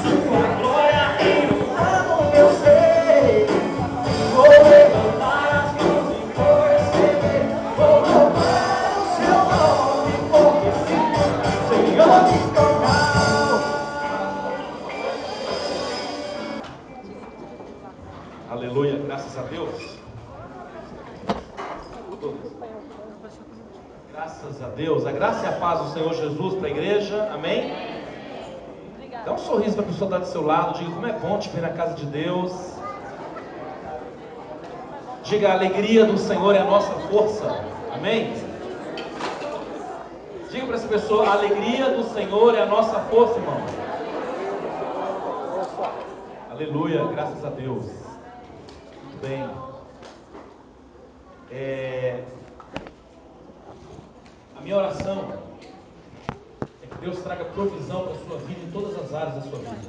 sua glória iluminando meu ser. Vou levantar as mãos e vou receber. Vou louvar o seu nome, porque Senhor me tocar. Aleluia, graças a Deus. Graças a Deus. A graça e a paz do Senhor Jesus para a igreja. Amém? Dá um sorriso para a pessoa que está do seu lado. Diga como é bom te ver na casa de Deus. Diga, a alegria do Senhor é a nossa força. Amém? Diga para essa pessoa, a alegria do Senhor é a nossa força, irmão. Aleluia, graças a Deus. Muito bem. A minha oração é que Deus traga provisão para a sua vida em todas as áreas da sua vida.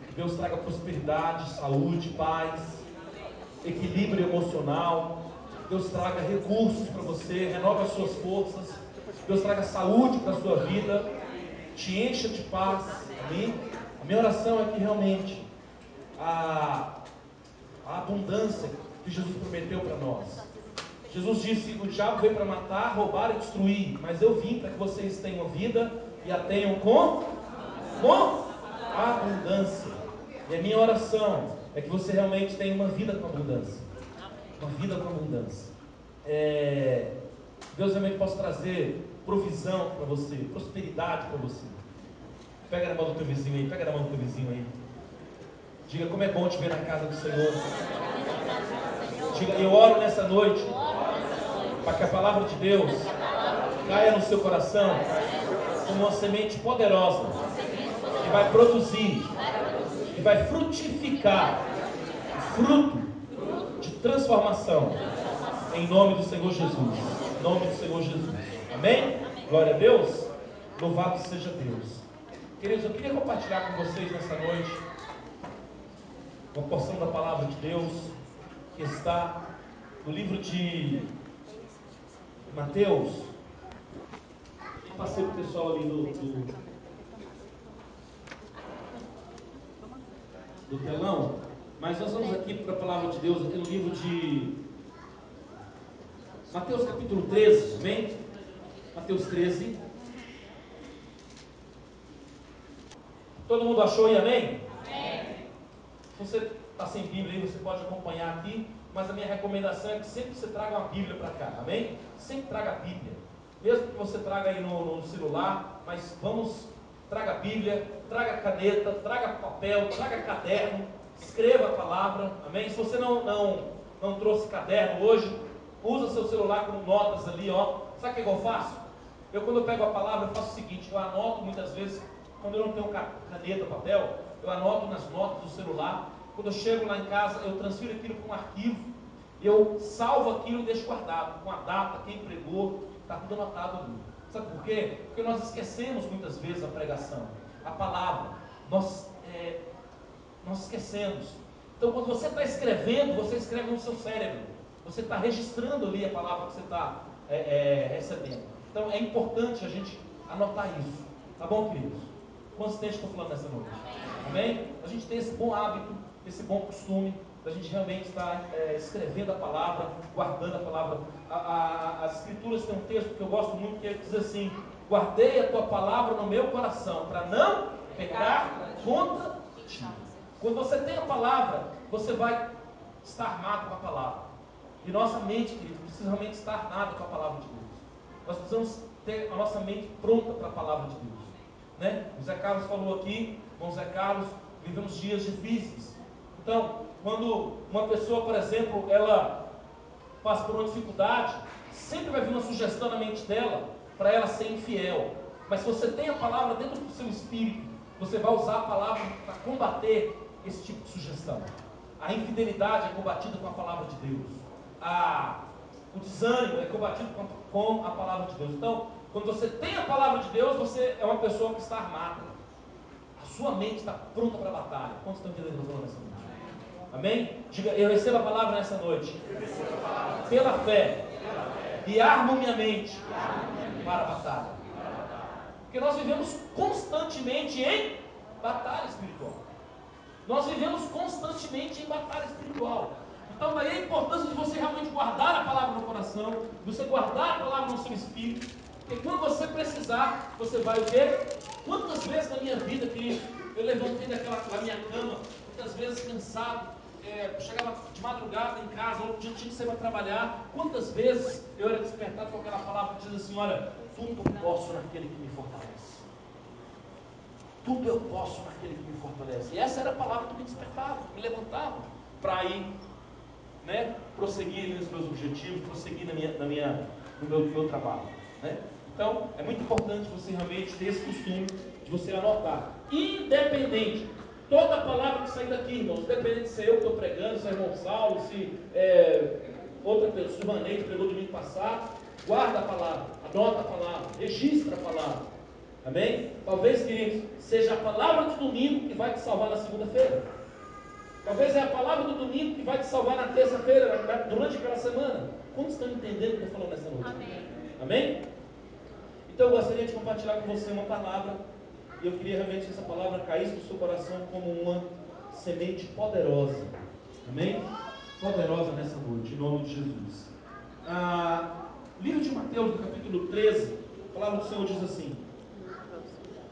Que Deus traga prosperidade, saúde, paz, equilíbrio emocional. Deus traga recursos para você, renove as suas forças. Deus traga saúde para a sua vida, te encha de paz. Amém? A minha oração é que realmente a abundância que Jesus prometeu para nós. Jesus disse, o diabo veio para matar, roubar e destruir, mas eu vim para que vocês tenham vida e a tenham com abundância. E a minha oração é que você realmente tenha uma vida com abundância. Uma vida com abundância. Deus realmente possa trazer provisão para você, prosperidade para você. Pega na mão do teu vizinho aí, pega na mão do teu vizinho aí. Diga como é bom te ver na casa do Senhor. Diga, eu oro nessa noite para que a palavra de Deus caia no seu coração como uma semente poderosa que vai produzir, que vai frutificar fruto de transformação em nome do Senhor Jesus. Em nome do Senhor Jesus. Amém? Glória a Deus. Louvado seja Deus. Queridos, eu queria compartilhar com vocês nessa noite uma porção da palavra de Deus que está no livro de Mateus. Eu passei para o pessoal ali do telão, mas nós vamos aqui para a palavra de Deus, aqui no livro de Mateus capítulo 13, amém? Mateus 13. Todo mundo achou aí, amém? Amém. Se você está sem Bíblia aí, você pode acompanhar aqui, mas a minha recomendação é que sempre você traga uma Bíblia para cá, amém? Sempre traga a Bíblia, mesmo que você traga aí no celular, mas traga a Bíblia, traga caneta, traga papel, traga caderno, escreva a palavra, amém? Se você não trouxe caderno hoje, usa seu celular com notas ali, ó. Sabe o que eu faço? Quando eu pego a palavra, eu faço o seguinte, eu anoto muitas vezes, quando eu não tenho caneta, papel, eu anoto nas notas do celular. Quando eu chego lá em casa, eu transfiro aquilo para um arquivo, eu salvo aquilo e deixo guardado, com a data, quem pregou, está tudo anotado ali. Sabe por quê? Porque nós esquecemos muitas vezes a pregação, a palavra, nós esquecemos. Então quando você está escrevendo, você escreve no seu cérebro, você está registrando ali a palavra que você está recebendo. Então é importante a gente anotar isso, tá bom, queridos? Quantos textos estou falando nessa noite? Amém? A gente tem esse bom hábito, esse bom costume, da gente realmente estar escrevendo a palavra, guardando a palavra. As escrituras têm um texto que eu gosto muito, que diz assim: guardei a tua palavra no meu coração, para não pecar contra ti. Quando você tem a palavra, você vai estar armado com a palavra. E nossa mente, querido, precisa realmente estar armada com a palavra de Deus. Nós precisamos ter a nossa mente pronta para a palavra de Deus, né? O Zé Carlos falou aqui, com o Zé Carlos, vivemos dias difíceis. Então, quando uma pessoa, por exemplo, ela passa por uma dificuldade, sempre vai vir uma sugestão na mente dela para ela ser infiel. Mas se você tem a palavra dentro do seu espírito, você vai usar a palavra para combater esse tipo de sugestão. A infidelidade é combatida com a palavra de Deus. O desânimo é combatido com a palavra de Deus. Então, quando você tem a palavra de Deus, você é uma pessoa que está armada. A sua mente está pronta para a batalha. Quantos estão entendendo o que eu estou falando nessa noite? Amém? Diga, eu recebo a palavra nessa noite. Pela fé. E armo minha mente para a batalha. Porque nós vivemos constantemente em batalha espiritual. Nós vivemos constantemente em batalha espiritual. Então daí a importância de você realmente guardar a palavra no coração, você guardar a palavra no seu espírito, porque quando você precisar, você vai o quê? Quantas vezes na minha vida, querido, eu levantei da minha cama, muitas vezes cansado, chegava de madrugada em casa, ou tinha que sair para trabalhar, quantas vezes eu era despertado com aquela palavra que diz assim, olha, tudo eu posso naquele que me fortalece. Tudo eu posso naquele que me fortalece. E essa era a palavra que me despertava, que me levantava para ir, prosseguir nos meus objetivos, prosseguir no meu trabalho. Então, é muito importante você realmente ter esse costume de você anotar. Independente, toda a palavra que sair daqui, irmãos, independente se eu que estou pregando, se é irmão Saulo, se outra pessoa, se o Vanei que pregou domingo passado, guarda a palavra, anota a palavra, registra a palavra. Amém? Talvez, queridos, seja a palavra do domingo que vai te salvar na segunda-feira. Talvez é a palavra do domingo que vai te salvar na terça-feira, durante aquela semana. Quantos estão entendendo o que eu estou falando nessa noite? Amém. Amém? Então eu gostaria de compartilhar com você uma palavra. E eu queria realmente que essa palavra caísse no seu coração como uma semente poderosa. Amém? Poderosa nessa noite, em nome de Jesus. Livro de Mateus, no capítulo 13, a palavra do Senhor diz assim: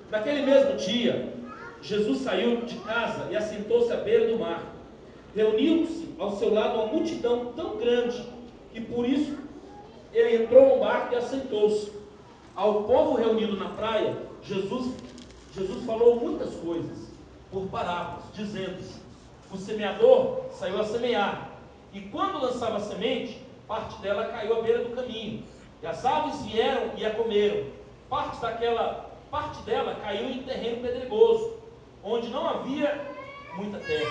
naquele mesmo dia, Jesus saiu de casa e assentou-se à beira do mar. Reuniu-se ao seu lado uma multidão tão grande que por isso ele entrou no barco e assentou-se. Ao povo reunido na praia, Jesus falou muitas coisas por parábolas, dizendo: o semeador saiu a semear, e quando lançava a semente, parte dela caiu à beira do caminho, e as aves vieram e a comeram. Parte dela caiu em terreno pedregoso, onde não havia muita terra,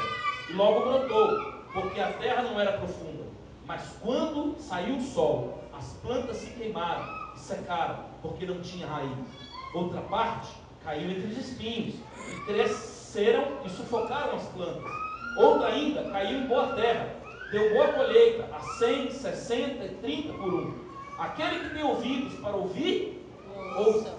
e logo brotou, porque a terra não era profunda. Mas quando saiu o sol, as plantas se queimaram e secaram, porque não tinha raiz. Outra parte caiu entre os espinhos, e cresceram e sufocaram as plantas. Outra ainda caiu em boa terra, deu boa colheita, a 100, 60 e 30 por um. Aquele que tem ouvidos para ouvir, ouça.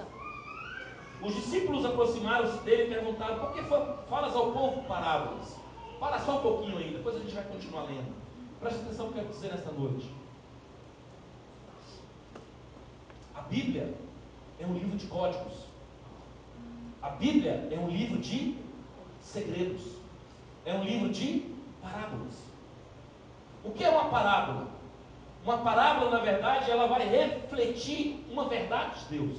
Os discípulos aproximaram-se dele e perguntaram: por que falas ao povo parábolas? Fala só um pouquinho aí, depois a gente vai continuar lendo. Presta atenção no que eu quero dizer nesta noite. A Bíblia é um livro de códigos. A Bíblia é um livro de segredos. É um livro de parábolas. O que é uma parábola? Uma parábola, na verdade, ela vai refletir uma verdade de Deus.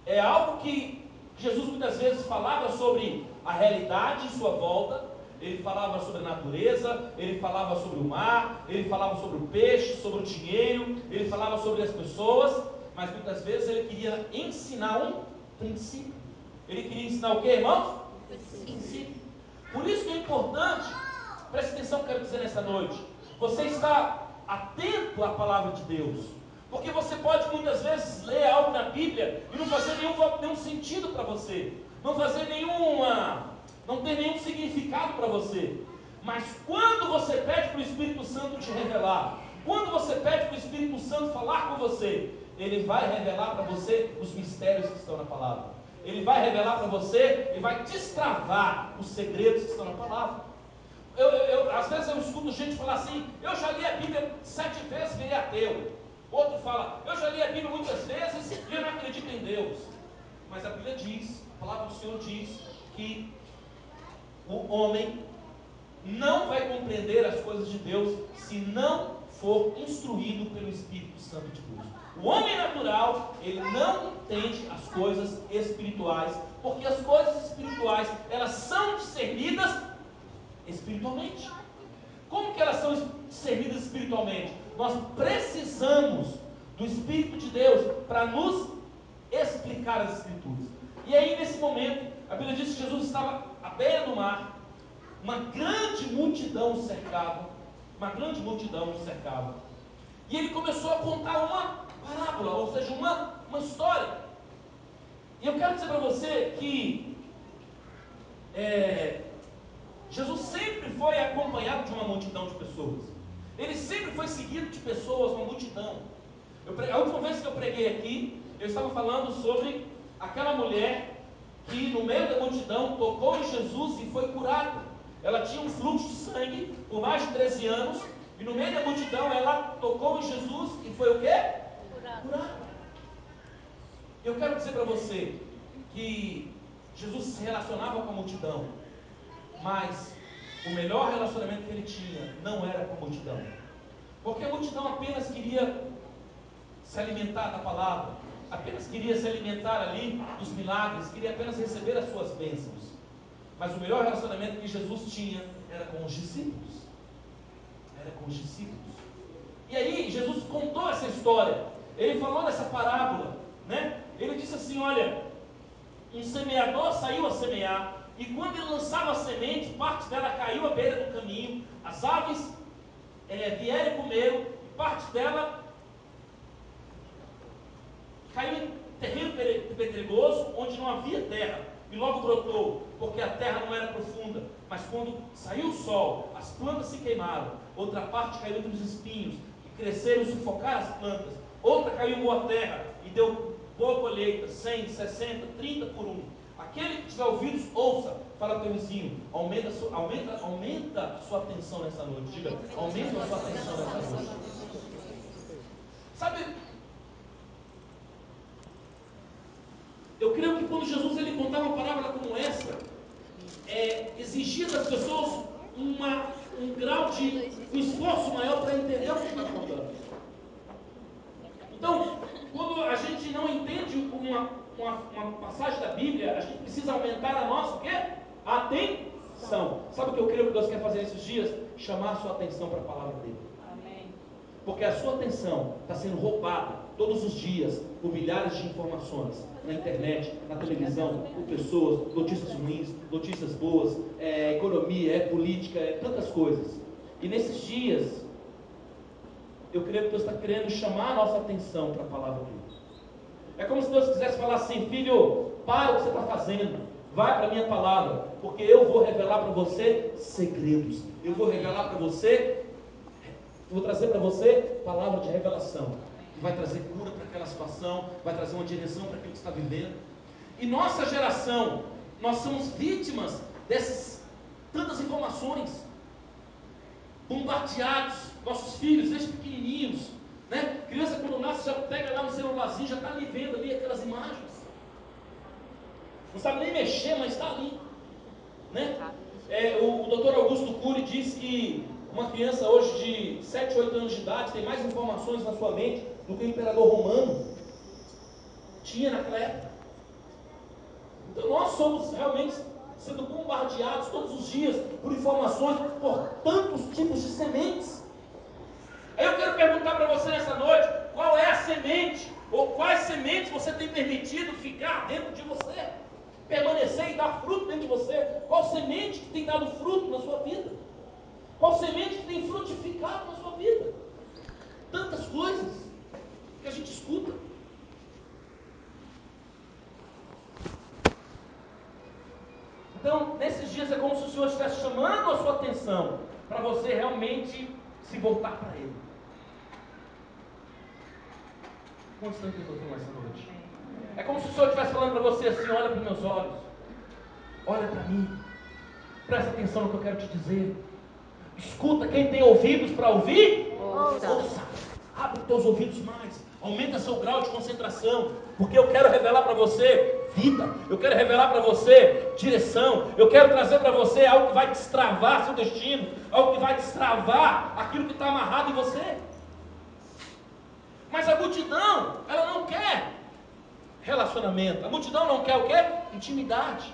É algo que Jesus muitas vezes falava sobre a realidade em sua volta. Ele falava sobre a natureza, ele falava sobre o mar, ele falava sobre o peixe, sobre o dinheiro, ele falava sobre as pessoas, mas muitas vezes ele queria ensinar um princípio. Ele queria ensinar o que, irmãos? Princípio. Por isso que é importante, preste atenção no que eu quero dizer nessa noite, você está atento à palavra de Deus. Porque você pode muitas vezes ler algo na Bíblia e não fazer nenhum sentido para você, não ter nenhum significado para você. Mas quando você pede para o Espírito Santo te revelar, quando você pede para o Espírito Santo falar com você, ele vai revelar para você os mistérios que estão na palavra. Ele vai revelar para você e vai destravar os segredos que estão na palavra. Às vezes eu escuto gente falar assim: eu já li a Bíblia 7 vezes e virei ateu. Outro fala: eu já li a Bíblia muitas vezes e eu não acredito em Deus. Mas a Bíblia diz, a palavra do Senhor diz que o homem não vai compreender as coisas de Deus se não for instruído pelo Espírito Santo de Deus. O homem natural, ele não entende as coisas espirituais, porque as coisas espirituais, elas são discernidas espiritualmente. Como que elas são discernidas espiritualmente? Nós precisamos do Espírito de Deus para nos explicar as Escrituras. E aí, nesse momento, a Bíblia diz que Jesus estava à beira do mar, uma grande multidão o cercava, e ele começou a contar uma parábola, ou seja, uma história. E eu quero dizer para você que Jesus sempre foi acompanhado de uma multidão de pessoas. Ele sempre foi seguido de pessoas, uma multidão. A última vez que eu preguei aqui, eu estava falando sobre aquela mulher que no meio da multidão tocou em Jesus e foi curado. Ela tinha um fluxo de sangue por mais de 13 anos, e no meio da multidão ela tocou em Jesus e foi o quê? Curado. Eu quero dizer para você que Jesus se relacionava com a multidão, mas o melhor relacionamento que ele tinha não era com a multidão, porque a multidão apenas queria se alimentar da palavra, apenas queria se alimentar ali dos milagres, queria apenas receber as suas bênçãos. Mas o melhor relacionamento que Jesus tinha era com os discípulos. Era com os discípulos. E aí Jesus contou essa história. Ele falou dessa parábola, né? Ele disse assim: olha, um semeador saiu a semear, e quando ele lançava a semente, parte dela caiu à beira do caminho, as aves vieram e comeram, e parte dela caiu em terreno pedregoso, onde não havia terra, e logo brotou, porque a terra não era profunda. Mas quando saiu o sol, as plantas se queimaram. Outra parte caiu entre os espinhos, que cresceram e sufocaram as plantas. Outra caiu em boa terra, e deu boa colheita, 100, 60, 30 por um. Aquele que tiver ouvidos, ouça. Fala para o teu vizinho, aumenta a sua atenção nessa noite. Diga, aumenta a sua atenção nessa noite. Sabe, eu creio que quando Jesus ele contava uma parábola como essa, exigia das pessoas um grau de um esforço maior para entender o que está contando. Então, quando a gente não entende uma passagem da Bíblia, a gente precisa aumentar a nossa o quê? Atenção. Sabe o que eu creio que Deus quer fazer esses dias? Chamar a sua atenção para a palavra dele. Amém. Porque a sua atenção está sendo roubada todos os dias por milhares de informações na internet, na televisão, por pessoas, notícias ruins, notícias boas, economia, política, tantas coisas. E nesses dias, eu creio que Deus está querendo chamar a nossa atenção para a palavra dele. É como se Deus quisesse falar assim: filho, para o que você está fazendo, vai para a minha palavra, porque eu vou revelar para você segredos, eu vou revelar para você, vou trazer para você palavra de revelação, que vai trazer cura para aquela situação, vai trazer uma direção para aquilo que você está vivendo. E nossa geração, nós somos vítimas dessas tantas informações, bombardeados, nossos filhos, desde pequenininhos, né? Criança quando nasce já pega lá no celularzinho, já está ali vendo ali aquelas imagens, não sabe nem mexer, mas está ali, né? O Dr. Augusto Cury diz que uma criança hoje de 7, 8 anos de idade tem mais informações na sua mente do que o imperador romano tinha naquela época. Então nós somos realmente sendo bombardeados todos os dias por informações, por tantos tipos de sementes. Aí eu quero perguntar para você nessa noite: qual é a semente, ou quais sementes você tem permitido ficar dentro de você, permanecer e dar fruto dentro de você? Qual semente que tem dado fruto na sua vida? Qual semente que tem frutificado na sua vida? Tantas coisas que a gente escuta. Então, nesses dias é como se o Senhor estivesse chamando a sua atenção para você realmente se voltar para Ele. Quantos estão aqui essa noite? É como se o Senhor estivesse falando para você assim: olha para os meus olhos, olha para mim, presta atenção no que eu quero te dizer. Escuta, quem tem ouvidos para ouvir, ouça. Abre os teus ouvidos mais, aumenta seu grau de concentração, porque eu quero revelar para você vida, eu quero revelar para você direção, eu quero trazer para você algo que vai destravar seu destino, algo que vai destravar aquilo que está amarrado em você. Mas a multidão, ela não quer relacionamento, a multidão não quer o quê? Intimidade.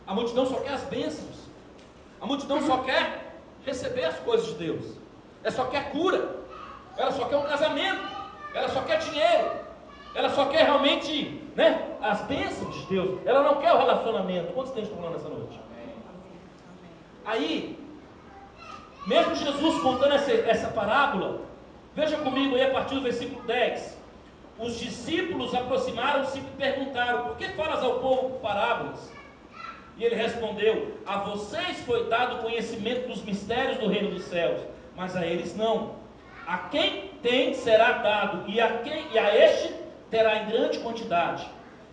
A multidão só quer as bênçãos, a multidão só quer receber as coisas de Deus, ela só quer cura, ela só quer um casamento, ela só quer dinheiro, ela só quer realmente, né, as bênçãos de Deus, ela não quer o relacionamento. Quantos tem falando nessa noite? Aí, mesmo Jesus contando essa parábola, veja comigo aí a partir do versículo 10. Os discípulos aproximaram-se e perguntaram: por que falas ao povo por parábolas? E ele respondeu: a vocês foi dado o conhecimento dos mistérios do reino dos céus, mas a eles não. A quem tem será dado, e a este terá em grande quantidade.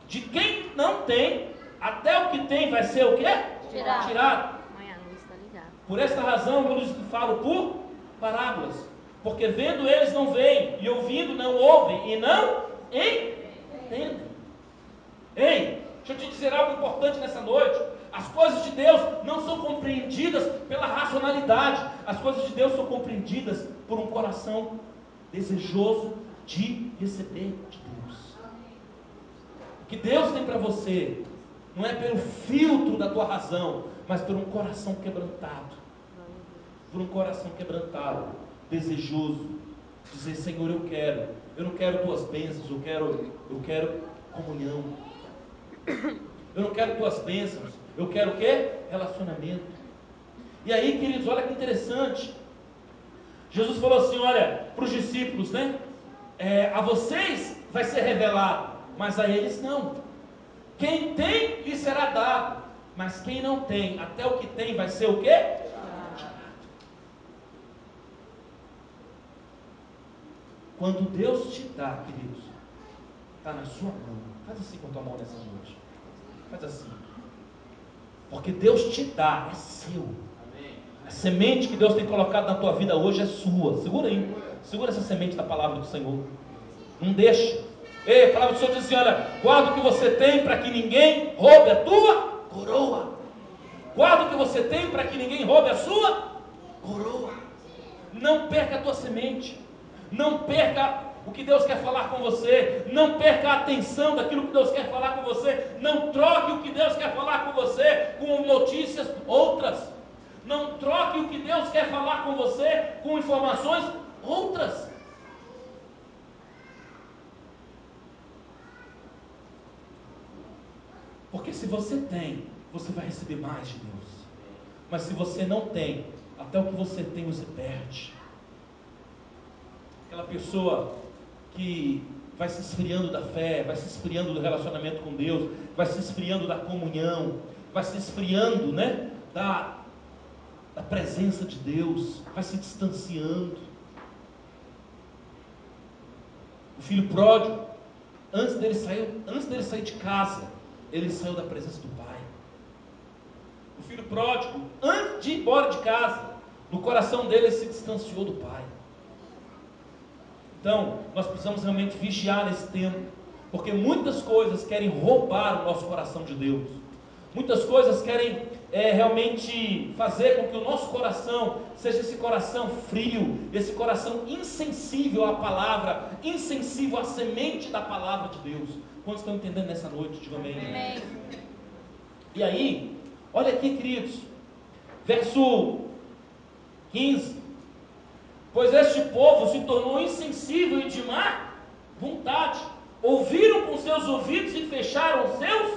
De quem não tem, até o que tem vai ser o quê? Tirado. Amanhã a luz está ligada. Por esta razão eu lhes falo por parábolas, porque vendo eles não veem, e ouvindo não ouvem, e não entendem. Ei, deixa eu te dizer algo importante nessa noite. As coisas de Deus não são compreendidas pela racionalidade. As coisas de Deus são compreendidas por um coração desejoso de receber de Deus. O que Deus tem para você não é pelo filtro da tua razão, mas por um coração quebrantado. Por um coração quebrantado, desejoso, dizer: Senhor, eu não quero tuas bênçãos, eu quero comunhão. Eu não quero tuas bênçãos, eu quero o quê? Relacionamento. E aí, queridos, olha que interessante. Jesus falou assim, olha, para os discípulos, né? A vocês vai ser revelado, mas a eles não. Quem tem, lhe será dado, mas quem não tem, até o que tem vai ser o quê? Quando Deus te dá, queridos, está na sua mão. Faz assim com a tua mão nessa noite. Faz assim. Porque Deus te dá, é seu. A semente que Deus tem colocado na tua vida hoje é sua. Segura aí. Segura essa semente da palavra do Senhor. Não deixa. Ei, a palavra do Senhor diz assim, olha, guarda o que você tem para que ninguém roube a tua coroa. Guarda o que você tem para que ninguém roube a sua coroa. Não perca a tua semente. Não perca o que Deus quer falar com você. Não perca a atenção daquilo que Deus quer falar com você. Não troque o que Deus quer falar com você com notícias outras. Não troque o que Deus quer falar com você com informações outras. Porque se você tem, você vai receber mais de Deus. Mas se você não tem, até o que você tem você perde. Aquela pessoa que vai se esfriando da fé, vai se esfriando do relacionamento com Deus, vai se esfriando da comunhão, vai se esfriando, né, da presença de Deus, vai se distanciando. O filho pródigo, antes dele sair de casa, ele saiu da presença do pai. O filho pródigo, antes de ir embora de casa, no coração dele ele se distanciou do pai. Então, nós precisamos realmente vigiar nesse tempo, porque muitas coisas querem roubar o nosso coração de Deus. Muitas coisas querem realmente fazer com que o nosso coração seja esse coração frio, esse coração insensível à palavra, insensível à semente da palavra de Deus. Quantos estão entendendo nessa noite? Diga amém. Amém. E aí, olha aqui, queridos, verso 15. Pois este povo se tornou insensível e de má vontade. Ouviram com seus ouvidos e fecharam seus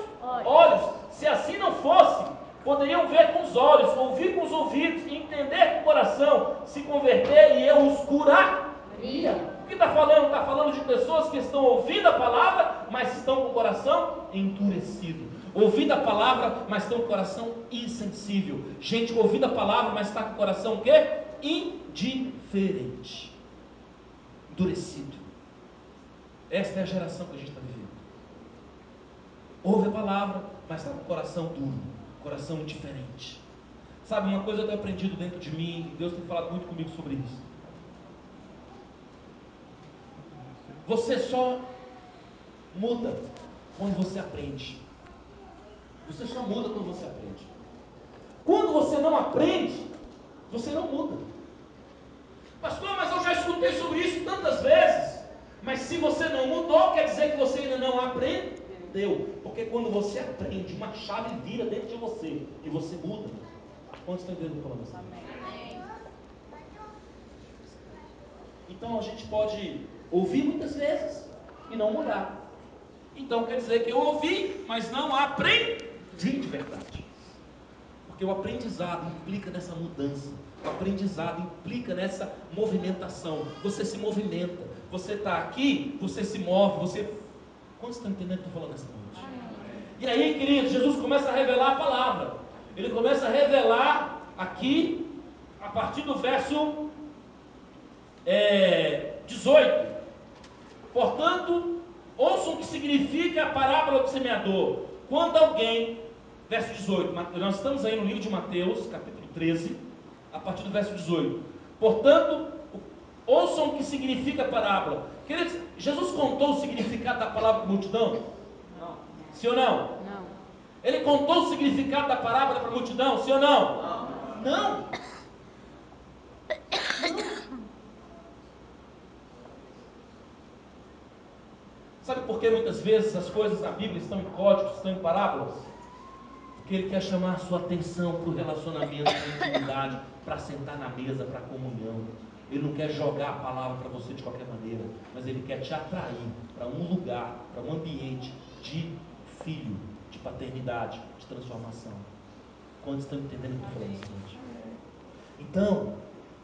olhos. Se assim não fosse, poderiam ver com os olhos, ouvir com os ouvidos, entender com o coração, se converter e eu os curaria. O que está falando? Está falando de pessoas que estão ouvindo a palavra, mas estão com o coração endurecido. Ouvindo a palavra, mas estão com o coração insensível. Gente ouvindo a palavra, mas está com o coração o quê? Indiferente, endurecido. Esta é a geração que a gente está vivendo. Ouve a palavra, mas está com o coração duro, coração indiferente. Sabe, uma coisa eu tenho aprendido dentro de mim, e Deus tem falado muito comigo sobre isso. Você só muda quando você aprende. Você só muda quando você aprende. Quando você não aprende, você não muda. Pastor, mas eu já escutei sobre isso tantas vezes. Mas se você não mudou, quer dizer que você ainda não aprendeu. Porque quando você aprende, uma chave vira dentro de você e você muda. Quantos estão entendendo o que eu estou falando? Amém. Então a gente pode ouvir muitas vezes e não mudar. Então quer dizer que eu ouvi, mas não aprendi de verdade. Porque o aprendizado implica nessa mudança. O aprendizado implica nessa movimentação. Você se movimenta. Você está aqui, você se move, você... Quantos estão entendendo o que eu estou falando nessa noite? E aí, queridos, Jesus começa a revelar a palavra. Ele começa a revelar aqui, a partir do verso 18. Portanto, ouçam o que significa a parábola do semeador. quando alguém, verso 18, nós estamos aí no livro de Mateus, capítulo 13, a partir do verso 18. Portanto, ouçam o que significa a parábola. Queridos, Jesus contou o significado da palavra para a multidão? Não. Sim ou não? Não. Ele contou o significado da parábola para a multidão? Sim ou não? Não. Não. Sabe por que muitas vezes as coisas na Bíblia estão em códigos, estão em parábolas? Porque ele quer chamar a sua atenção para o relacionamento, para a intimidade, para sentar na mesa, para a comunhão. Ele não quer jogar a palavra para você de qualquer maneira, mas ele quer te atrair para um lugar, para um ambiente de filho, de paternidade, de transformação. Quantos estão entendendo o que eu estou falando, gente? Então,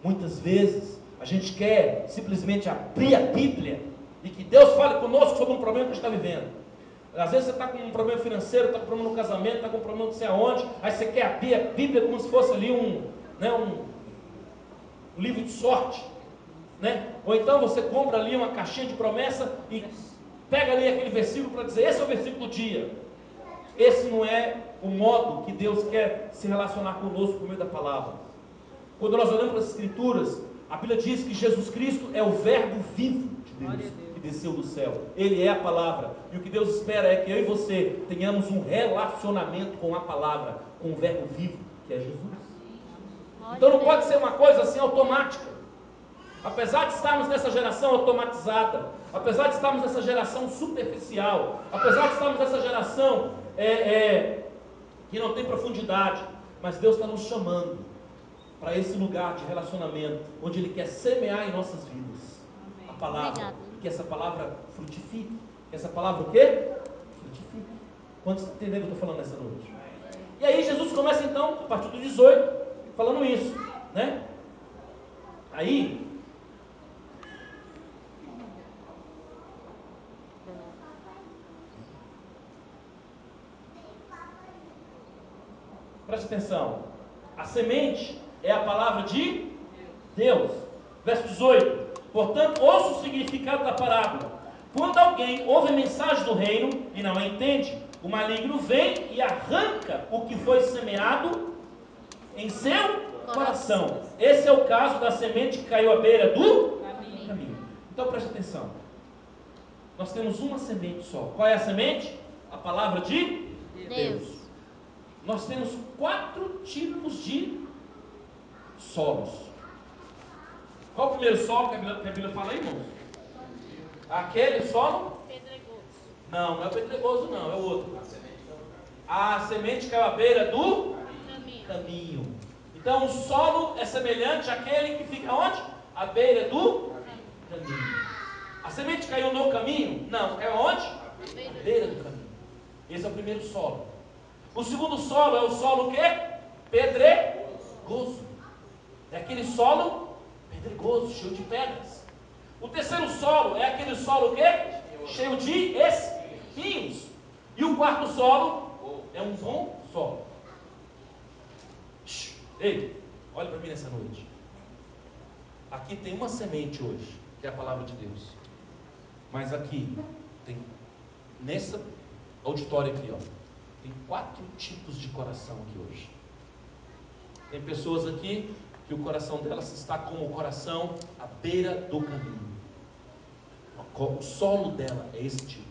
muitas vezes, a gente quer simplesmente abrir a Bíblia e que Deus fale conosco sobre um problema que a gente está vivendo. Às vezes você está com um problema financeiro, está com um problema no casamento, está com um problema não sei aonde, aí você quer abrir a Bíblia como se fosse ali um livro de sorte, né? Ou então você compra ali uma caixinha de promessa e pega ali aquele versículo para dizer, esse é o versículo do dia. Esse não é o modo que Deus quer se relacionar conosco por meio da palavra. Quando nós olhamos para as Escrituras, a Bíblia diz que Jesus Cristo é o verbo vivo de Deus, que desceu do céu. Ele é a palavra. E o que Deus espera é que eu e você tenhamos um relacionamento com a palavra, com o verbo vivo, que é Jesus. Então não pode ser uma coisa assim automática. Apesar de estarmos nessa geração automatizada, apesar de estarmos nessa geração superficial, apesar de estarmos nessa geração que não tem profundidade, mas Deus está nos chamando para esse lugar de relacionamento, onde Ele quer semear em nossas vidas a palavra, e que essa palavra frutifique. Que essa palavra o quê? Frutifique. Quantos entenderam o que eu estou falando nessa noite? E aí Jesus começa então, a partir do 18, falando isso, né? Aí, preste atenção, a semente é a palavra de Deus. Verso 18, portanto, ouça o significado da parábola. Quando alguém ouve a mensagem do reino e não a entende, o maligno vem e arranca o que foi semeado em seu coração. Esse é o caso da semente que caiu à beira do caminho. Então preste atenção. Nós temos uma semente só. Qual é a semente? A palavra de Deus. Nós temos 4 tipos de solos. Qual o primeiro solo que a Bíblia fala aí, irmãos? Aquele solo? Pedregoso. Não é pedregoso não, é o outro. A semente caiu à beira do caminho. Então o solo é semelhante àquele que fica onde? À beira do caminho. A semente caiu no caminho? Não, caiu onde? À beira do caminho. Esse é o primeiro solo. O segundo solo é o solo o quê? Pedregoso. É aquele solo pedregoso, cheio de pedras. O terceiro solo é aquele solo o quê? Cheio de espinhos. E o quarto solo é um bom solo. Ei, olha para mim nessa noite. Aqui tem uma semente hoje, que é a palavra de Deus. Mas aqui, nessa auditório aqui, ó, tem 4 tipos de coração aqui hoje. Tem pessoas aqui que o coração delas está como o coração à beira do caminho. O solo dela é esse tipo.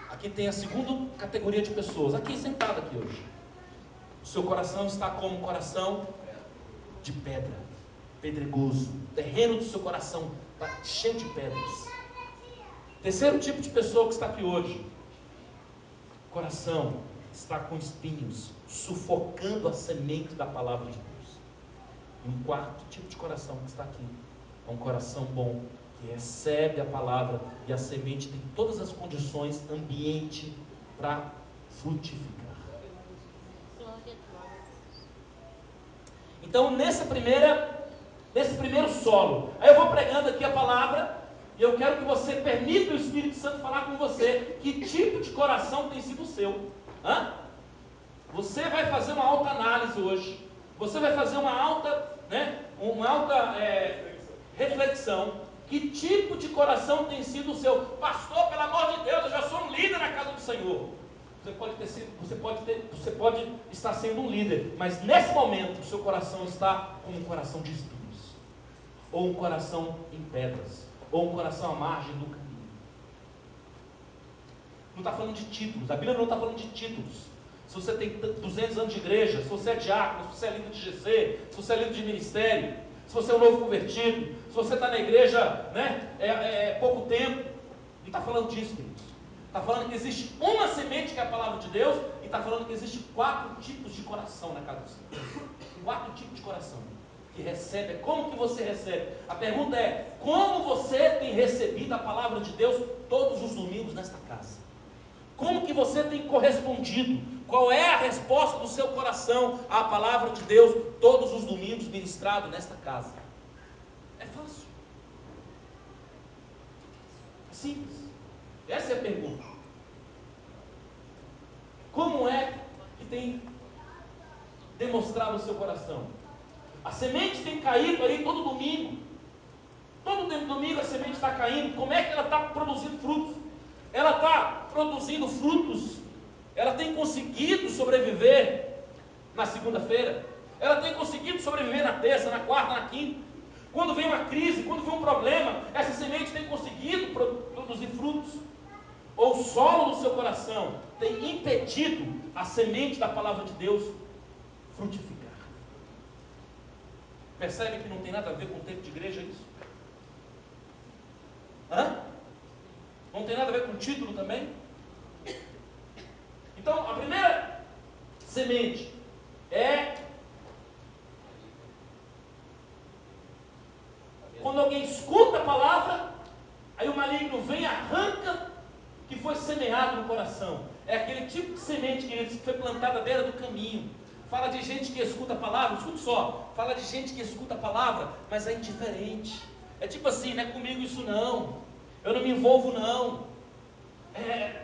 Aqui tem a segunda categoria de pessoas, aqui sentada aqui hoje. O seu coração está como um coração de pedra, pedregoso. O terreno do seu coração está cheio de pedras. Terceiro tipo de pessoa que está aqui hoje. O coração está com espinhos, sufocando a semente da palavra de Deus. E um quarto tipo de coração que está aqui é um coração bom, que recebe a palavra e a semente tem todas as condições, ambiente para frutificar. Então nesse primeiro solo, aí eu vou pregando aqui a palavra e eu quero que você permita o Espírito Santo falar com você que tipo de coração tem sido o seu. Você vai fazer uma alta análise hoje. Você vai fazer uma alta reflexão. Que tipo de coração tem sido o seu? Pastor, pelo amor de Deus, eu já sou um líder na casa do Senhor. Você pode estar sendo um líder, mas nesse momento o seu coração está como um coração de espinhos, ou um coração em pedras, ou um coração à margem do caminho. Não está falando de títulos, a Bíblia não está falando de títulos. Se você tem 200 anos de igreja, se você é diácono, se você é líder de GC, se você é líder de ministério, se você é um novo convertido, se você está na igreja, né, pouco tempo, não está falando disso, queridos. Está falando que existe uma semente que é a palavra de Deus, e está falando que existe 4 tipos de coração na casa do Senhor. 4 tipos de coração que recebe. Como que você recebe? A pergunta é: como você tem recebido a palavra de Deus todos os domingos nesta casa? Como que você tem correspondido? Qual é a resposta do seu coração à palavra de Deus todos os domingos ministrado nesta casa? É fácil. É simples. Essa é a pergunta. Como é que tem demonstrado o seu coração? A semente tem caído aí todo domingo. Todo domingo a semente está caindo. Como é que ela está produzindo frutos? Ela está produzindo frutos. Ela tem conseguido sobreviver na segunda-feira. Ela tem conseguido sobreviver na terça, na quarta, na quinta. Quando vem uma crise, quando vem um problema, essa semente tem conseguido produzir frutos. Ou o solo do seu coração tem impedido a semente da palavra de Deus frutificar. Percebe que não tem nada a ver com o tempo de igreja isso? Não tem nada a ver com o título também? Então, a primeira semente é quando alguém escuta a palavra, aí o maligno vem e arranca o que foi semeado no coração. É aquele tipo de semente que foi plantada à beira do caminho. Fala de gente que escuta a palavra, escuta só, fala de gente que escuta a palavra, mas é indiferente. É tipo assim, não é comigo isso não, eu não me envolvo não.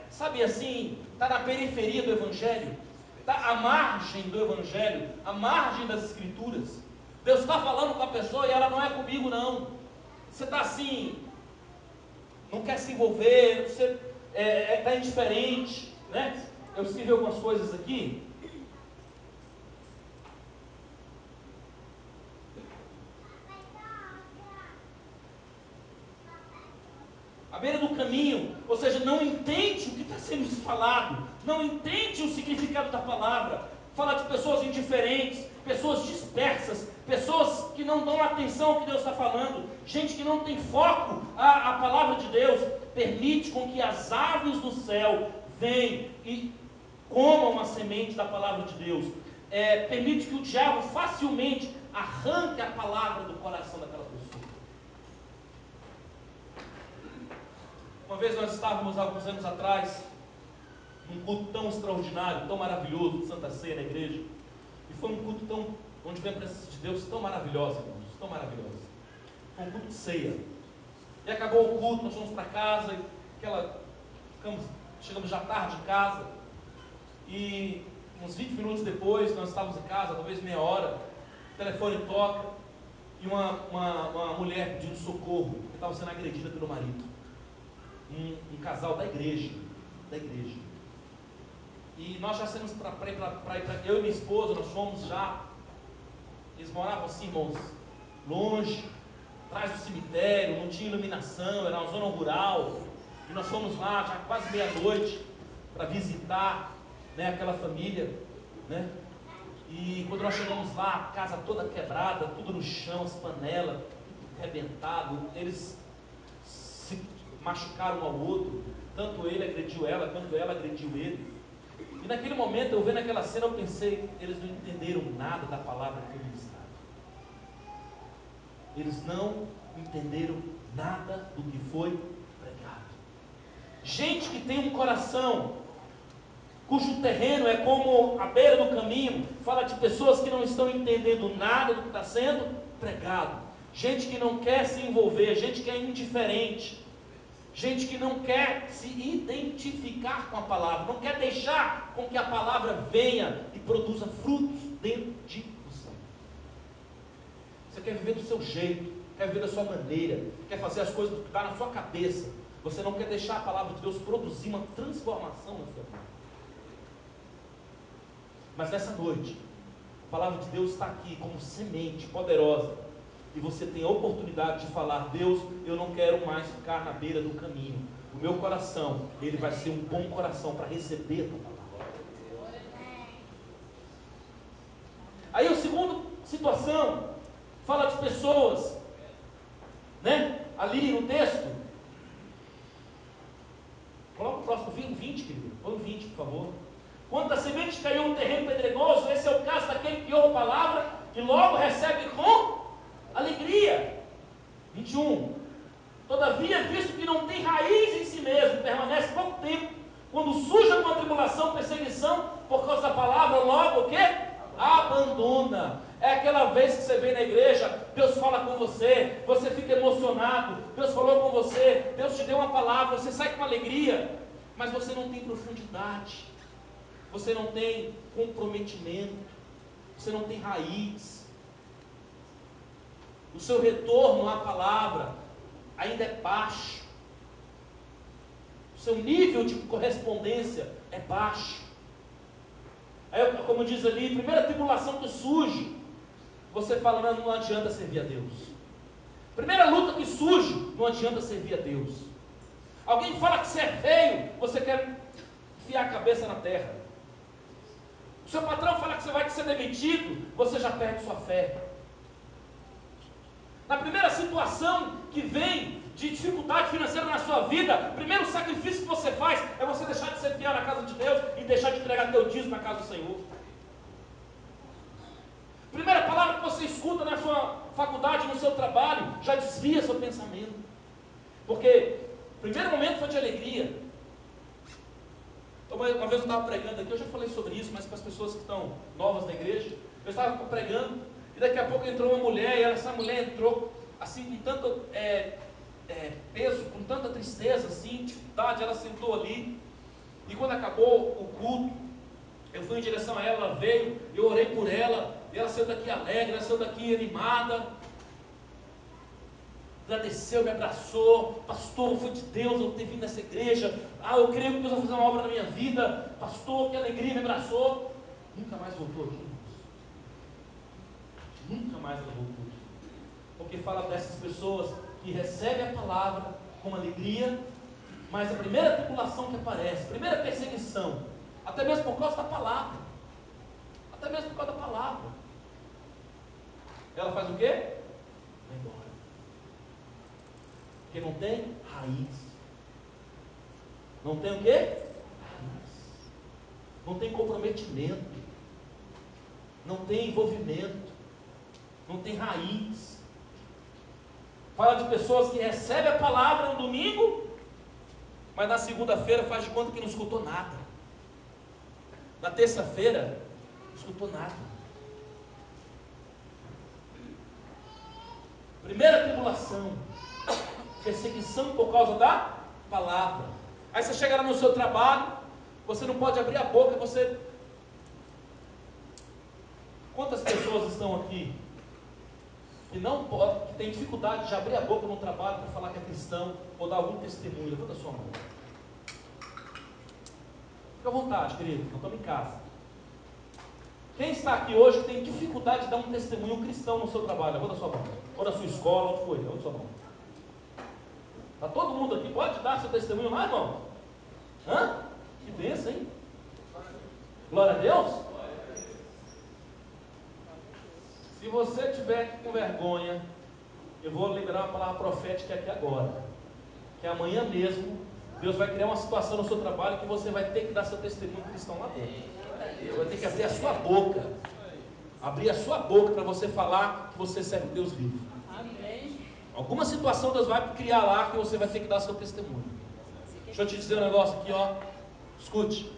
Sabe assim, está na periferia do Evangelho, está à margem do Evangelho, à margem das Escrituras. Deus está falando com a pessoa e ela não é comigo não. Você está assim, não quer se envolver, você está indiferente, né? Eu escrevi algumas coisas aqui. À beira do caminho, ou seja, não entende o que está sendo falado, não entende o significado da palavra. Fala de pessoas indiferentes, pessoas dispersas, pessoas que não dão atenção ao que Deus está falando, gente que não tem foco à palavra de Deus. Permite com que as aves do céu venham e comam a semente da palavra de Deus. Permite que o diabo facilmente arranque a palavra do coração daquela pessoa. Uma vez nós estávamos, alguns anos atrás, num culto tão extraordinário, tão maravilhoso, de Santa Ceia na igreja. E foi um culto onde veio a presença de Deus tão maravilhosa, irmãos, tão maravilhosa. Foi um culto de ceia. E acabou o culto, nós fomos para casa, chegamos já tarde em casa. E uns 20 minutos depois, nós estávamos em casa, talvez meia hora, o telefone toca, e uma mulher pedindo socorro, que estava sendo agredida pelo marido. Um casal da igreja. E nós já saímos para eu e minha esposa, nós fomos já. Eles moravam assim, irmãos, longe, atrás do cemitério, não tinha iluminação, era uma zona rural. E nós fomos lá já quase meia-noite para visitar, né, aquela família, né? E quando nós chegamos lá, a casa toda quebrada, tudo no chão, as panelas, tudo arrebentado. Eles se machucaram um ao outro, tanto ele agrediu ela, quanto ela agrediu ele. E naquele momento, eu vendo aquela cena, eu pensei, eles não entenderam nada da palavra que eu ministrava. Eles não entenderam nada do que foi pregado. Gente que tem um coração cujo terreno é como a beira do caminho, fala de pessoas que não estão entendendo nada do que está sendo pregado. Gente que não quer se envolver, gente que é indiferente. Gente que não quer se identificar com a palavra, não quer deixar com que a palavra venha e produza frutos dentro de você. Você quer viver do seu jeito, quer viver da sua maneira, quer fazer as coisas que está na sua cabeça. Você não quer deixar a palavra de Deus produzir uma transformação na sua vida. Mas nessa noite, a palavra de Deus está aqui como semente poderosa. E você tem a oportunidade de falar: Deus, eu não quero mais ficar na beira do caminho. O meu coração, ele vai ser um bom coração para receber a tua palavra. Aí a segunda situação, fala de pessoas, né? Ali no texto. Coloca o próximo 20, querido. Põe o 20, por favor. Quando a semente caiu no terreno pedregoso, esse é o caso daquele que ouve a palavra e logo recebe com alegria. 21. Todavia, visto que não tem raiz em si mesmo, permanece pouco tempo, quando surge uma tribulação, perseguição, por causa da palavra, logo o quê? Abandona. É aquela vez que você vem na igreja, Deus fala com você, você fica emocionado, Deus falou com você, Deus te deu uma palavra, você sai com alegria, mas você não tem profundidade, você não tem comprometimento, você não tem raiz. O seu retorno à palavra ainda é baixo, o seu nível de correspondência é baixo. Aí, como diz ali, primeira tribulação que surge, você fala: não adianta servir a Deus. Primeira luta que surge, não adianta servir a Deus. Alguém fala que você é feio, você quer enfiar a cabeça na terra. O seu patrão fala que você vai ser demitido, você já perde sua fé. Na primeira situação que vem de dificuldade financeira na sua vida, o primeiro sacrifício que você faz é você deixar de ser fiel na casa de Deus e deixar de entregar teu dízimo na casa do Senhor. Primeira palavra que você escuta na sua faculdade, no seu trabalho, já desvia seu pensamento. Porque o primeiro momento foi de alegria. Uma vez eu estava pregando aqui, eu já falei sobre isso, mas para as pessoas que estão novas na igreja, eu estava pregando, e daqui a pouco entrou uma mulher, e essa mulher entrou assim com tanto peso, com tanta tristeza, assim, dificuldade. Ela sentou ali, e quando acabou o culto, eu fui em direção a ela, ela veio, eu orei por ela, e ela saiu daqui alegre, ela saiu daqui animada, agradeceu, me abraçou: pastor, foi de Deus eu ter vindo nessa igreja, eu creio que Deus vai fazer uma obra na minha vida, pastor, que alegria, me abraçou. Nunca mais voltou aqui, irmãos. Nunca mais ela voltou aqui, porque fala dessas pessoas que recebem a palavra com alegria, mas a primeira tribulação que aparece, a primeira perseguição, até mesmo por causa da palavra, ela faz o quê? Vai embora. Porque não tem raiz. Não tem o quê? Raiz. Não tem comprometimento. Não tem envolvimento. Não tem raiz. Fala de pessoas que recebem a palavra no domingo, mas na segunda-feira faz de conta que não escutou nada. Na terça-feira, não escutou nada. Primeira tribulação, perseguição por causa da palavra. Aí você chega lá no seu trabalho, você não pode abrir a boca, você... Quantas pessoas estão aqui que não pode, que tem dificuldade de abrir a boca no trabalho para falar que é cristão ou dar algum testemunho? Levanta a sua mão. Fica à vontade, querido, nós estamos em casa. Quem está aqui hoje que tem dificuldade de dar um testemunho cristão no seu trabalho? Levanta a sua mão. Ou na sua escola, onde foi? Levanta a sua mão. Está todo mundo aqui? Pode dar seu testemunho lá, irmão? Hã? Que bênção, hein? Glória a Deus. Se você tiver com vergonha, eu vou liberar uma palavra profética aqui agora, que amanhã mesmo Deus vai criar uma situação no seu trabalho que você vai ter que dar seu testemunho cristão lá dentro. Você vai ter que abrir a sua boca. Abrir a sua boca para você falar que você serve Deus vivo. Amém. Alguma situação Deus vai criar lá que você vai ter que dar seu testemunho. Deixa eu te dizer um negócio aqui, ó. Escute.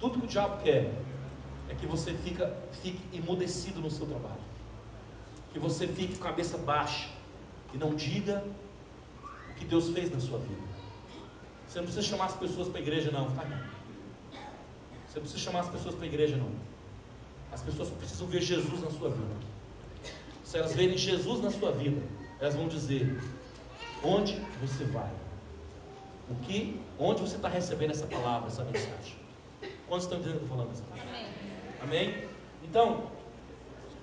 Tudo que o diabo quer é que você fique emudecido no seu trabalho. Que você fique com a cabeça baixa e não diga o que Deus fez na sua vida. Você não precisa chamar as pessoas para a igreja não, tá? Você não precisa chamar as pessoas para a igreja não. As pessoas precisam ver Jesus na sua vida. Se elas verem Jesus na sua vida, elas vão dizer onde você vai, onde você está recebendo essa palavra, essa mensagem. Quantos estão entendendo o que eu estou falando? Amém. Amém? Então,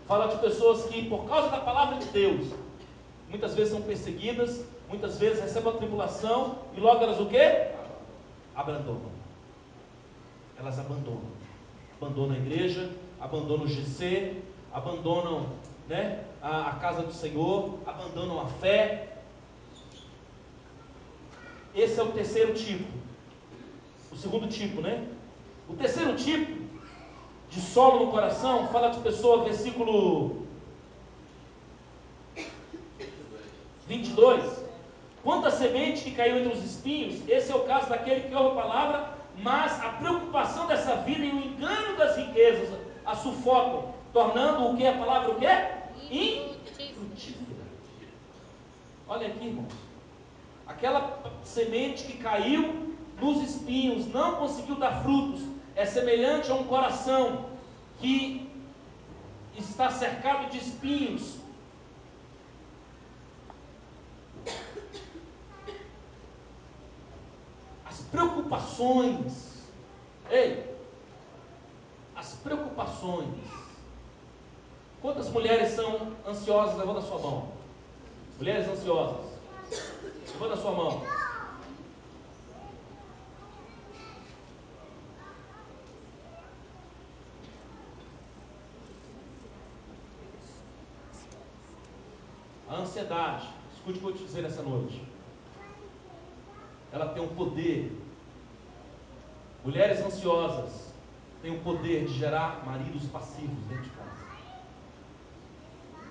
fala de pessoas que, por causa da palavra de Deus, muitas vezes são perseguidas, muitas vezes recebem a tribulação, e logo elas o quê? Abandonam. Elas abandonam. Abandonam a igreja, abandonam o GC, abandonam, né, a casa do Senhor, abandonam a fé. Esse é o terceiro tipo. O segundo tipo, né? O terceiro tipo de solo no coração, fala de pessoa, versículo 22. Quanto à semente que caiu entre os espinhos, esse é o caso daquele que ouve a palavra, mas a preocupação dessa vida e o engano das riquezas a sufocam, tornando o que? A palavra o quê? Infrutífera. Olha aqui, irmãos. Aquela semente que caiu nos espinhos, não conseguiu dar frutos, é semelhante a um coração que está cercado de espinhos. As preocupações, as preocupações. Quantas mulheres são ansiosas? Levanta a sua mão. Mulheres ansiosas, levanta a sua mão. A ansiedade, escute o que eu vou te dizer nessa noite. Ela tem um poder. Mulheres ansiosas têm o poder de gerar maridos passivos dentro de casa.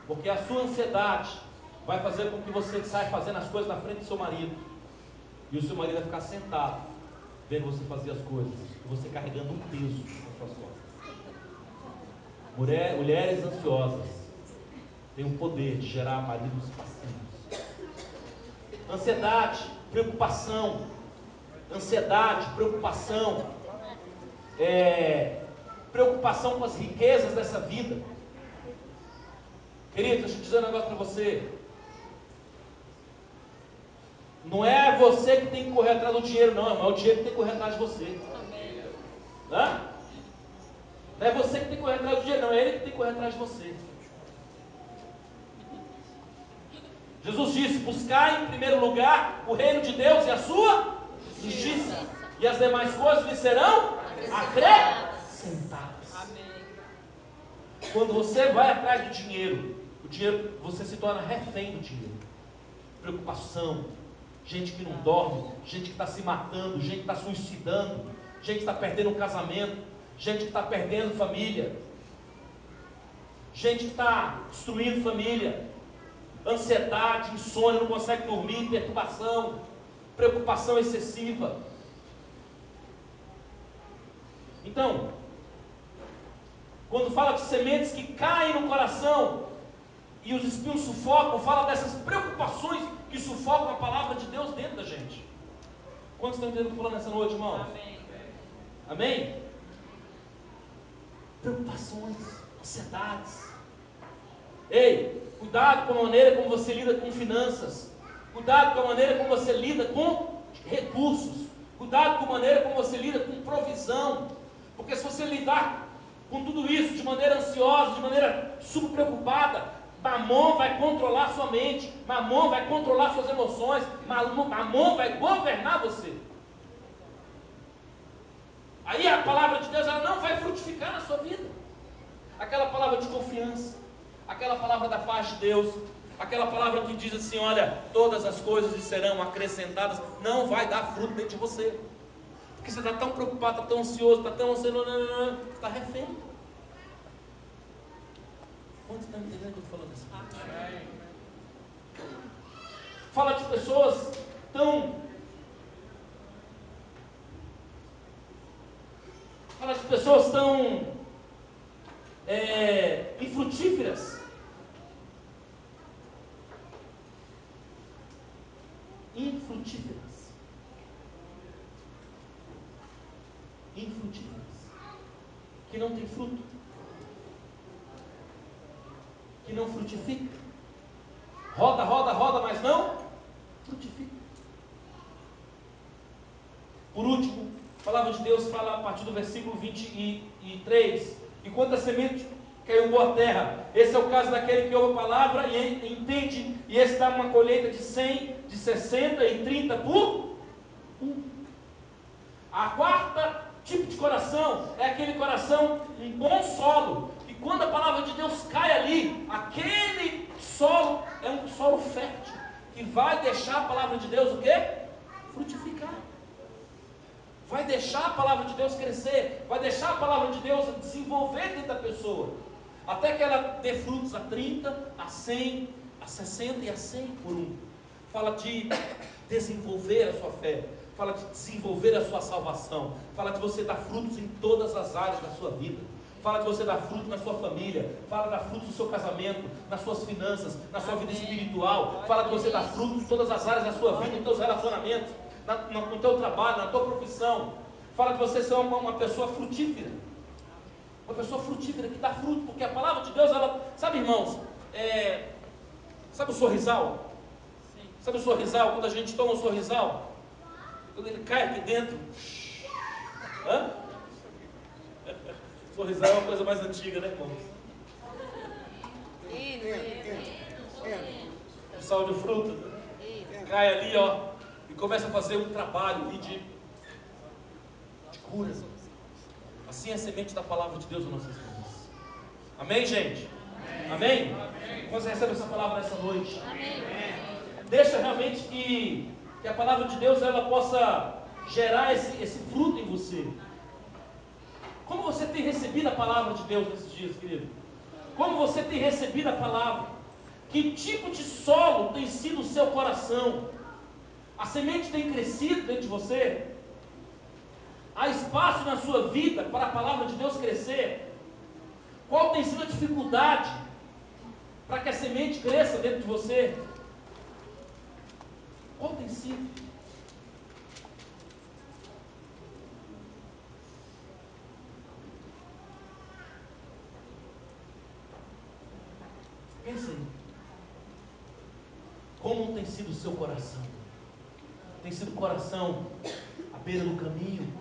Porque a sua ansiedade vai fazer com que você saia fazendo as coisas na frente do seu marido. E o seu marido vai ficar sentado, vendo você fazer as coisas. E você carregando um peso nas suas costas. Mulheres ansiosas têm o poder de gerar maridos passivos. Ansiedade, preocupação. Ansiedade, preocupação. Preocupação com as riquezas dessa vida. Querido, deixa eu dizer um negócio para você. Não é você que tem que correr atrás do dinheiro, não, é o dinheiro que tem que correr atrás de você. Hã? Não é você que tem que correr atrás do dinheiro, não, é ele que tem que correr atrás de você. Jesus disse: buscar em primeiro lugar o reino de Deus e a sua justiça, e as demais coisas lhe serão acrescentadas. Quando você vai atrás do dinheiro, você se torna refém do dinheiro. Preocupação, gente que não dorme, gente que está se matando, gente que está suicidando, gente que está perdendo o casamento, gente que está perdendo família, gente que está destruindo família. Ansiedade, insônia, não consegue dormir, perturbação, preocupação excessiva. Então, quando fala de sementes que caem no coração e os espinhos sufocam, fala dessas preocupações que sufocam a palavra de Deus dentro da gente. Quantos estão entendendo o que eu estou falando nessa noite, irmãos? Amém. Amém? Preocupações, ansiedades. Cuidado com a maneira como você lida com finanças. Cuidado com a maneira como você lida com recursos. Cuidado com a maneira como você lida com provisão. Porque se você lidar com tudo isso de maneira ansiosa, de maneira subpreocupada, Mamon vai controlar sua mente, Mamon vai controlar suas emoções, Mamon vai governar você. Aí a palavra de Deus, ela não vai frutificar na sua vida. Aquela palavra de confiança, aquela palavra da paz de Deus, aquela palavra que diz assim: olha, todas as coisas lhe serão acrescentadas, não vai dar fruto dentro de você. Porque você está tão preocupado, está tão ansioso, está tão ansioso, você está refém. Quantos estão entendendo o que eu estou falando assim? Fala de pessoas tão... Fala de pessoas tão infrutíferas. Infrutíferas. Que não tem fruto. Que não frutifica. Roda, roda, roda, mas não frutifica. Por último, palavra de Deus fala a partir do versículo 23. Enquanto a semente caiu em boa terra, esse é o caso daquele que ouve a palavra e entende, e esse dá uma colheita de 100, de 60 e 30 por 1. A quarta tipo de coração é aquele coração em bom solo, e quando a palavra de Deus cai ali, aquele solo é um solo fértil, que vai deixar a palavra de Deus o quê? Frutificar. Vai deixar a palavra de Deus crescer, vai deixar a palavra de Deus desenvolver dentro da pessoa, até que ela dê frutos a 30, a 100, a 60 e a 100 por 1. Fala de desenvolver a sua fé, fala de desenvolver a sua salvação, fala de você dar frutos em todas as áreas da sua vida, fala de você dar frutos na sua família, fala de dar frutos no seu casamento, nas suas finanças, na sua vida espiritual, fala de você dar frutos em todas as áreas da sua vida, em teus relacionamentos, no teu trabalho, na tua profissão. Fala de você ser uma pessoa frutífera, uma pessoa frutífera que dá fruto, porque a palavra de Deus, ela, sabe, irmãos, sabe o sorrisal? Sabe o sorrisal? Quando a gente toma o sorrisal, quando ele cai aqui dentro, sorrisal é uma coisa mais antiga, né, irmãos? O sal de fruta, cai ali, ó, e começa a fazer um trabalho de cura. Assim é a semente da palavra de Deus nas nossas vidas. Amém, gente? Amém? Você recebe essa palavra nessa noite? Amém. Deixa realmente que a palavra de Deus ela possa gerar esse fruto em você. Como você tem recebido a palavra de Deus nesses dias, querido? Como você tem recebido a palavra? Que tipo de solo tem sido o seu coração? A semente tem crescido dentro de você? Há espaço na sua vida para a palavra de Deus crescer? Qual tem sido a dificuldade para que a semente cresça dentro de você? Qual tem sido? Pensa aí. Como tem sido o seu coração? Tem sido coração à beira do caminho,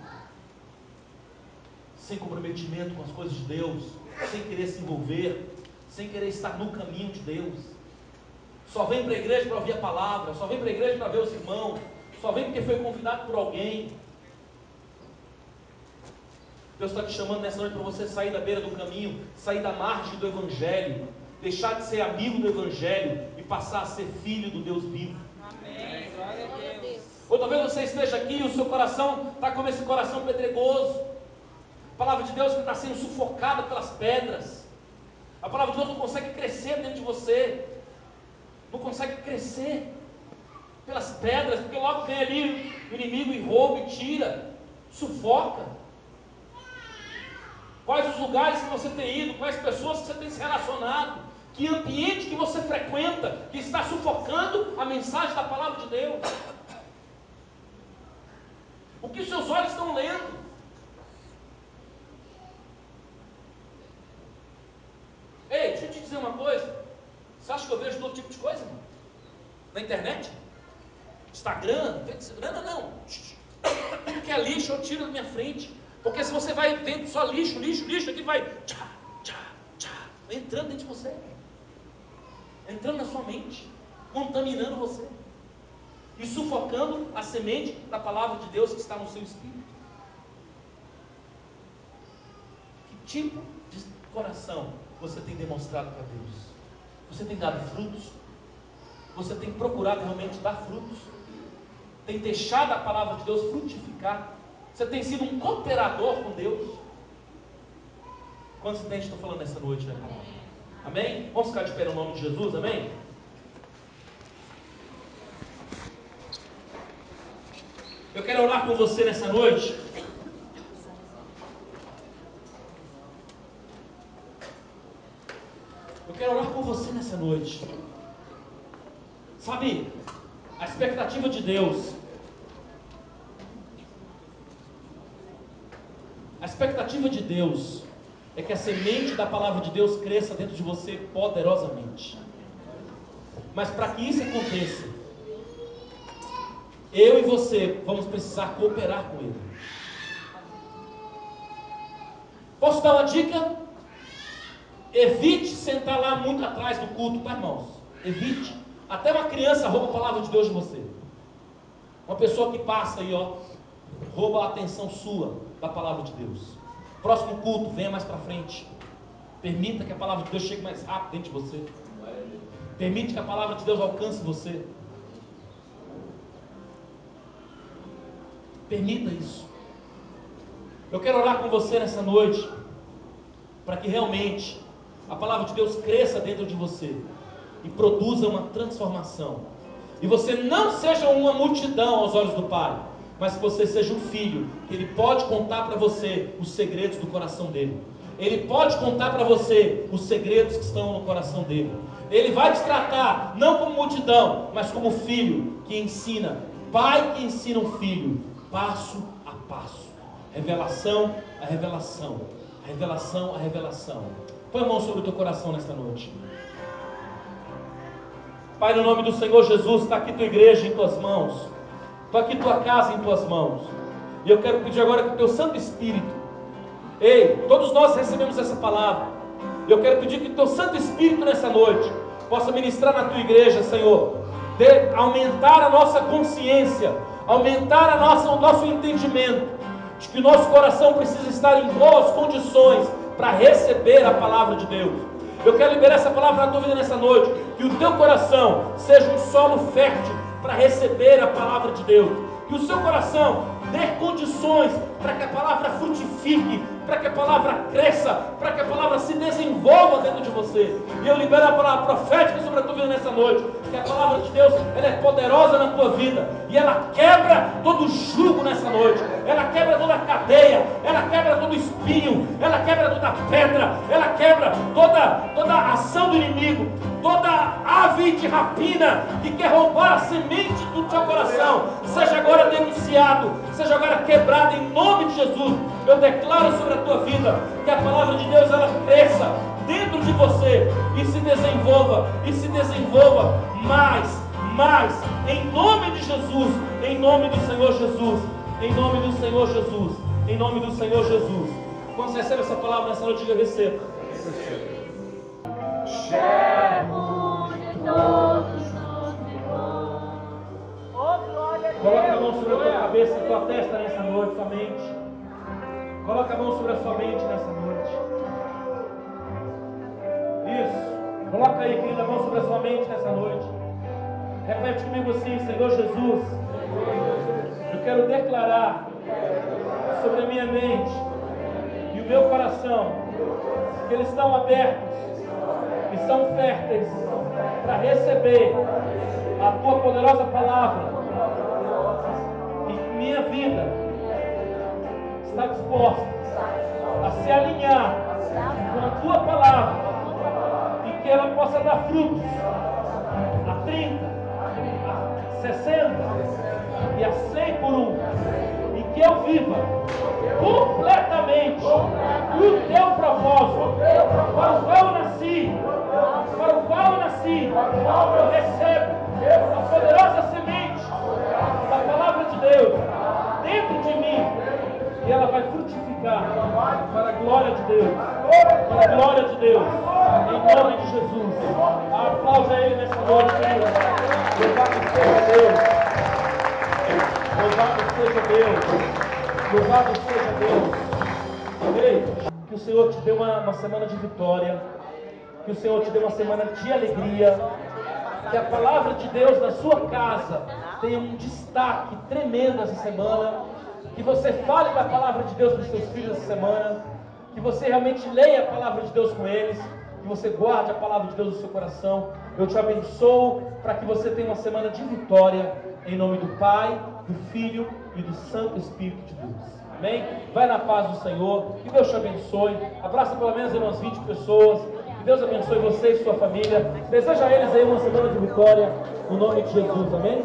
sem comprometimento com as coisas de Deus, sem querer se envolver, sem querer estar no caminho de Deus? Só vem para a igreja para ouvir a palavra, só vem para a igreja para ver os irmãos, só vem porque foi convidado por alguém. Deus está te chamando nessa noite para você sair da beira do caminho, sair da margem do Evangelho, deixar de ser amigo do Evangelho e passar a ser filho do Deus vivo. Amém. Glória a Deus. Ou talvez você esteja aqui e o seu coração está como esse coração pedregoso. A palavra de Deus está sendo sufocada pelas pedras. A palavra de Deus não consegue crescer dentro de você. Não consegue crescer pelas pedras, porque logo vem ali o inimigo e rouba e tira, sufoca. Quais os lugares que você tem ido, quais pessoas que você tem se relacionado, que ambiente que você frequenta, que está sufocando a mensagem da palavra de Deus? O que seus olhos estão lendo? Ei, deixa eu te dizer uma coisa. Você acha que eu vejo todo tipo de coisa, irmão? Na internet? Instagram? Não. Tudo que é lixo eu tiro da minha frente. Porque se você vai vendo só lixo, aqui vai entrando dentro de você, entrando na sua mente, contaminando você e sufocando a semente da palavra de Deus que está no seu espírito. Que tipo de coração você tem demonstrado para Deus? Você tem dado frutos? Você tem procurado realmente dar frutos? Tem deixado a palavra de Deus frutificar? Você tem sido um cooperador com Deus? Quantos entendem que estou falando nessa noite, né? Amém? Vamos ficar de pé no nome de Jesus, amém? Eu quero orar com você nessa noite. Eu quero orar com você nessa noite. Sabe, a expectativa de Deus, a expectativa de Deus é que a semente da palavra de Deus cresça dentro de você poderosamente. Mas para que isso aconteça, eu e você vamos precisar cooperar com Ele. Posso dar uma dica? Evite sentar lá muito atrás do culto, tá, irmãos? Evite. Até uma criança rouba a palavra de Deus de você. Uma pessoa que passa aí, ó, rouba a atenção sua da palavra de Deus. Próximo culto, venha mais para frente. Permita que a palavra de Deus chegue mais rápido dentro de você. Permite que a palavra de Deus alcance você. Permita isso. Eu quero orar com você nessa noite, para que realmente a palavra de Deus cresça dentro de você e produza uma transformação. E você não seja uma multidão aos olhos do Pai, mas que você seja um filho, que Ele pode contar para você os segredos do coração dele. Ele pode contar para você os segredos que estão no coração dele. Ele vai te tratar não como multidão, mas como filho que ensina, pai que ensina um filho, passo a passo, revelação a revelação, revelação a revelação. Põe a mão sobre o teu coração nesta noite. Pai, no nome do Senhor Jesus, está aqui tua igreja em tuas mãos, está aqui tua casa em tuas mãos, e eu quero pedir agora que o teu Santo Espírito, todos nós recebemos essa palavra, e eu quero pedir que o teu Santo Espírito nessa noite possa ministrar na tua igreja, Senhor, de aumentar a nossa consciência, aumentar o nosso entendimento, de que o nosso coração precisa estar em boas condições para receber a palavra de Deus. Eu quero liberar essa palavra na tua vida nessa noite, que o teu coração seja um solo fértil para receber a palavra de Deus, que o seu coração dê condições para que a palavra frutifique, para que a palavra cresça, para que a palavra se desenvolva dentro de você. E eu libero a palavra profética sobre a tua vida nessa noite, que a palavra de Deus, ela é poderosa na tua vida, e ela quebra todo jugo nessa noite, ela quebra toda cadeia, ela quebra todo espinho, ela quebra toda pedra, ela quebra toda ação do inimigo, toda ave de rapina que quer roubar a semente do teu coração, seja agora denunciado, seja agora quebrado em nome de Jesus. Eu declaro sobre a tua vida que a palavra de Deus ela cresça dentro de você e se desenvolva mais, em nome de Jesus, em nome do Senhor Jesus, em nome do Senhor Jesus, em nome do Senhor Jesus. Quando você recebe essa palavra nessa noite, eu recebo. Servo de todos os irmãos. Coloca a mão sobre a tua cabeça e tua testa nessa noite, sua mente. Coloca a mão sobre a sua mente nessa noite. Isso. Coloca aí, querida, a mão sobre a sua mente nessa noite. Repete comigo assim: Senhor Jesus, eu quero declarar sobre a minha mente e o meu coração que eles estão abertos e são férteis para receber a tua poderosa palavra, e minha vida está disposta a se alinhar com a tua palavra, e que ela possa dar frutos a 30, a 60 e a 100 por um, e que eu viva completamente o teu propósito para o qual eu nasci. Eu recebo a poderosa semente da palavra de Deus dentro de mim, e ela vai frutificar para a glória de Deus, para a glória de Deus, em nome de Jesus. Aplauda Ele nessa noite, Senhor. Louvado seja Deus, louvado seja Deus, louvado seja Deus. Ei, que o Senhor te dê uma semana de vitória, que o Senhor te dê uma semana de alegria, que a palavra de Deus na sua casa tenha um destaque tremendo essa semana, que você fale da palavra de Deus para os seus filhos essa semana, que você realmente leia a palavra de Deus com eles, que você guarde a palavra de Deus no seu coração. Eu te abençoo para que você tenha uma semana de vitória, em nome do Pai, do Filho e do Santo Espírito de Deus. Amém? Vai na paz do Senhor, que Deus te abençoe. Abraça pelo menos umas 20 pessoas. Que Deus abençoe você e sua família. Deseja a eles aí uma semana de vitória, no nome de Jesus. Amém?